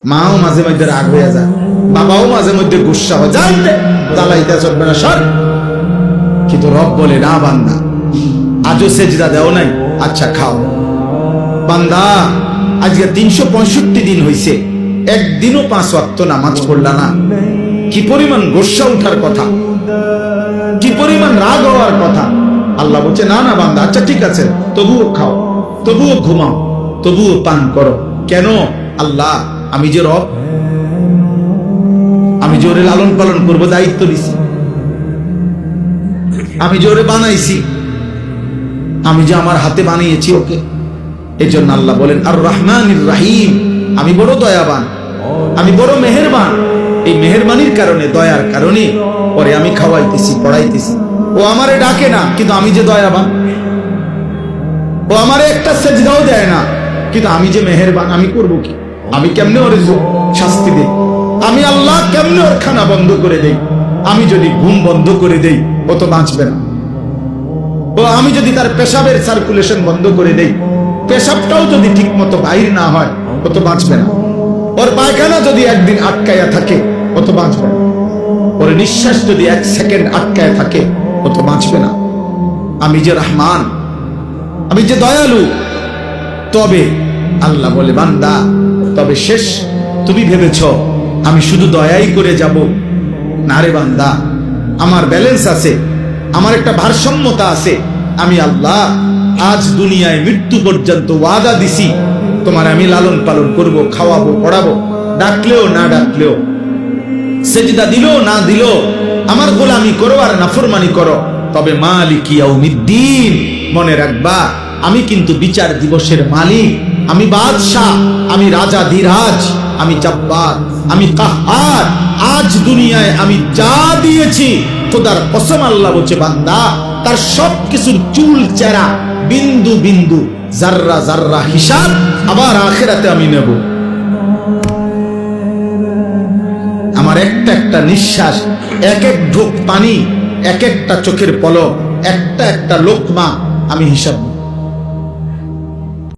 মাও মাঝে মধ্যে রাগ হয়ে যায়, বাবাও মাঝে মধ্যে গুসা হয়, জানতে জ্বালাইতে চলবে না সর। কিন্তু রব বলে না বান্দা আজও সেজদা দেও নাই, আচ্ছা খাও। বান্দা আজকে 365 দিন হইছে, একদিনও 5 ওয়াক্ত নামাজ পড়লা না, কি পরিমাণ গোসা উঠার কথা, কি পরিমাণ রাগ হওয়ার কথা। আল্লাহ বলছে না না বান্দা, আচ্ছা ঠিক আছে, তবুও খাও, তবুও ঘুমাও, তবুও পান করো। কেন? আল্লাহ আমি যে রব, আমি যে ওরে লালন পালন করবো, দায়িত্ব দিছি, আমি যে ওরে বানাইছি, আমি যে আমার হাতে বানিয়েছি ওকে। এই জন্য আল্লাহ বলেন আর রহমানির রাহিম, আমি বড় দয়াবান, আমি বড় মেহেরবান। এই মেহেরবানির কারণে, দয়ার কারণে পরে আমি খাওয়াইতেছি, পড়াইতেছি। ও আমারে ডাকে না, কিন্তু আমি যে দয়াবান। ও আমারে একটা সেজদাও দেয় না, কিন্তু আমি যে মেহেরবান, আমি করব কি? আমি কেমনে ওরে শাস্তি দেই? আমি আল্লাহ কেমনে ওর খানা বন্ধ করে দেই? আমি যদি ঘুম বন্ধ করে দেই, ও তো বাঁচবে না। ও আমি যদি তার পেশাবের সার্কুলেশন বন্ধ করে দেই, পেশাবটাও যদি ঠিক মতো বাইর না হয়, ও তো বাঁচবে না। ওর পায়খানা যদি একদিন আটকায়া থাকে, ও তো বাঁচবে না। ওর নিঃশ্বাস যদি 1 সেকেন্ড আটকায় থাকে, ও তো বাঁচবে না। আমি যে রহমান, আমি যে দয়ালু। তবে আল্লাহ বলে বান্দা, তবে শেষ তুমি ভেবেছ আমি শুধু দয়াই করে যাব? না রে বান্দা, আমার ব্যালেন্স আছে, আমার একটা ভারসাম্যতা আছে। আমি আল্লাহ আজ দুনিয়ায় মৃত্যু পর্যন্ত ওয়াদা দিছি, তোমার আমি লালন পালন করব, খাওয়াবো, পড়াবো, ডাকলেও না ডাকলেও, সেজদা দিলেও না দিলেও আমার গোলামি করো আর নাফরমানি করো। তবে মালিক ইয়াউমিদ্দিন, মনে রাখবা আমি কিন্তু বিচার দিবসের মালিক, আমি বাদশাহ, আমি রাজা ধীরাজ, আমি জব্বার, আমি কাহ্হার। আজ দুনিয়ায় আমি যা দিয়েছি, খোদার কসম আল্লাহ বলছে বান্দা, তার সব কিছুর চুল চেরা, বিন্দু বিন্দু, জাররা জাররা হিসাব আবার আখিরাতে আমি নেব। আমার একটা একটা নিঃশ্বাস, এক এক ঢোক পানি, এক একটা চোখের পলক, একটা একটা লোকমা আমি হিসাব